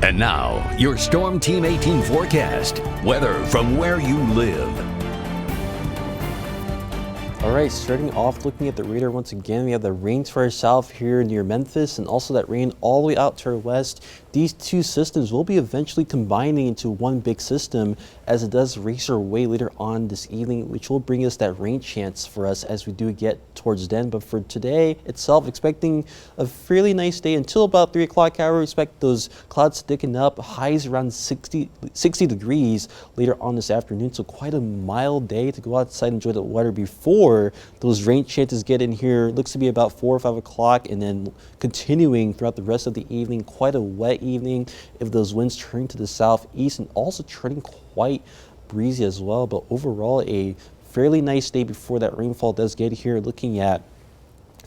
And now, your Storm Team 18 forecast. Weather from where you live. All right, starting off looking at the radar once again, we have the rain to our south here near Memphis and also that rain all the way out to our west. These two systems will be eventually combining into one big system as it does race our way later on this evening, which will bring us that rain chance for us as we do get towards then. But for today itself, expecting a fairly nice day until about 3 o'clock hour. Expect those clouds sticking up, highs around 60 degrees later on this afternoon. So quite a mild day to go outside and enjoy the weather before those rain chances get in here. Looks to be about 4 or 5 o'clock and then continuing throughout the rest of the evening. Quite a wet evening if those winds turn to the southeast and also turning quite breezy as well. But overall, a fairly nice day before that rainfall does get here. Looking at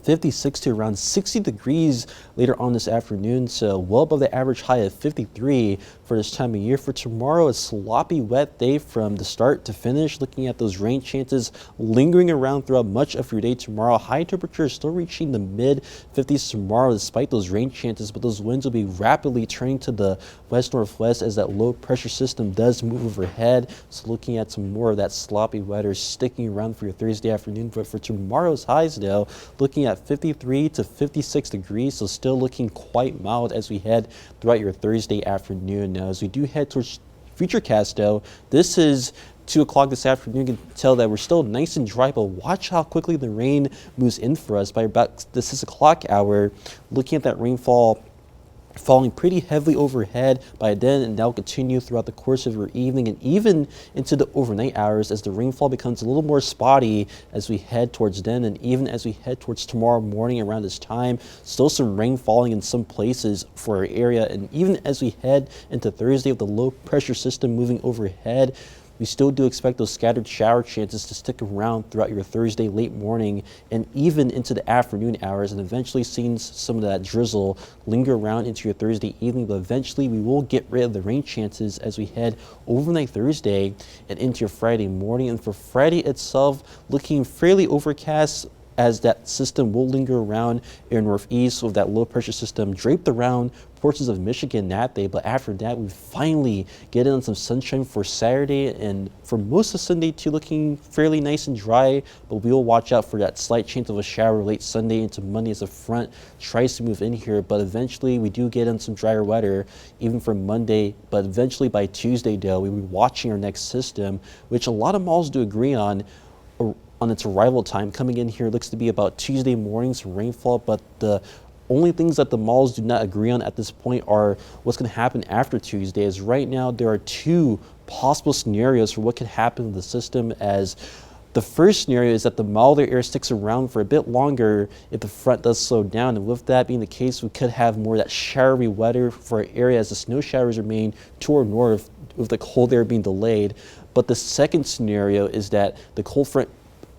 56 to around 60 degrees later on this afternoon, so well above the average high of 53 for this time of year. For tomorrow, a sloppy wet day from the start to finish. Looking at those rain chances lingering around throughout much of your day tomorrow. High temperatures still reaching the mid 50s tomorrow despite those rain chances, but those winds will be rapidly turning to the west-northwest as that low pressure system does move overhead. So looking at some more of that sloppy weather sticking around for your Thursday afternoon. But for tomorrow's highs though, looking at 53 to 56 degrees, so still looking quite mild as we head throughout your Thursday afternoon. Now, as we do head towards Futurecast though, this is 2 o'clock this afternoon. You can tell that we're still nice and dry, but watch how quickly the rain moves in for us by about the 6 o'clock hour. Looking at that rainfall falling pretty heavily overhead by then, and that will continue throughout the course of your evening and even into the overnight hours as the rainfall becomes a little more spotty as we head towards then, and even as we head towards tomorrow morning around this time. Still some rain falling in some places for our area, and even as we head into Thursday with the low pressure system moving overhead, we still do expect those scattered shower chances to stick around throughout your Thursday late morning and even into the afternoon hours, and eventually seeing some of that drizzle linger around into your Thursday evening. But eventually we will get rid of the rain chances as we head overnight Thursday and into your Friday morning. And for Friday itself, looking fairly overcast as that system will linger around in northeast with that low pressure system draped around portions of Michigan that day. But after that, we finally get in on some sunshine for Saturday, and for most of Sunday too, looking fairly nice and dry. But we will watch out for that slight chance of a shower late Sunday into Monday as the front tries to move in here. But eventually we do get in some drier weather even for Monday. But eventually by Tuesday though, we'll be watching our next system, which a lot of models do agree on its arrival time. Coming in here looks to be about Tuesday morning, some rainfall, but the only things that the models do not agree on at this point are what's going to happen after Tuesday. As right now there are two possible scenarios for what could happen to the system. As the first scenario is that the milder air sticks around for a bit longer if the front does slow down, and with that being the case, we could have more of that showery weather for our area as the snow showers remain to our north with the cold air being delayed. But the second scenario is that the cold front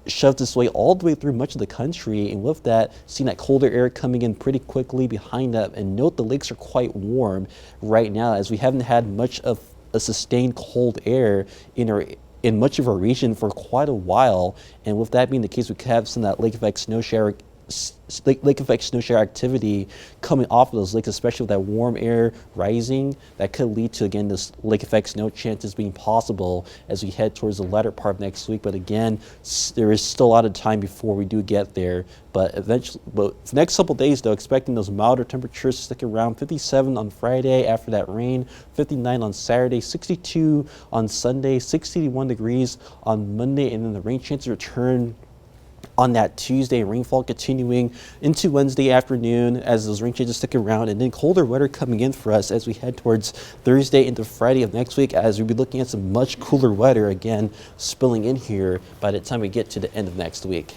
shoved its way all the way through much of the country, and with that, seeing that colder air coming in pretty quickly behind that. And note the lakes are quite warm right now as we haven't had much of a sustained cold air in much of our region for quite a while. And with that being the case, we could have some of that lake effect snow shower activity coming off of those lakes, especially with that warm air rising. That could lead to, again, this lake effect snow chances being possible as we head towards the latter part of next week. But again, there is still a lot of time before we do get there. But eventually, for the next couple days though, expecting those milder temperatures to stick around. 57 on Friday after that rain, 59 on Saturday, 62 on Sunday, 61 degrees on Monday, and then the rain chances return on that Tuesday, rainfall continuing into Wednesday afternoon as those rain changes stick around, and then colder weather coming in for us as we head towards Thursday into Friday of next week, as we'll be looking at some much cooler weather again spilling in here by the time we get to the end of next week.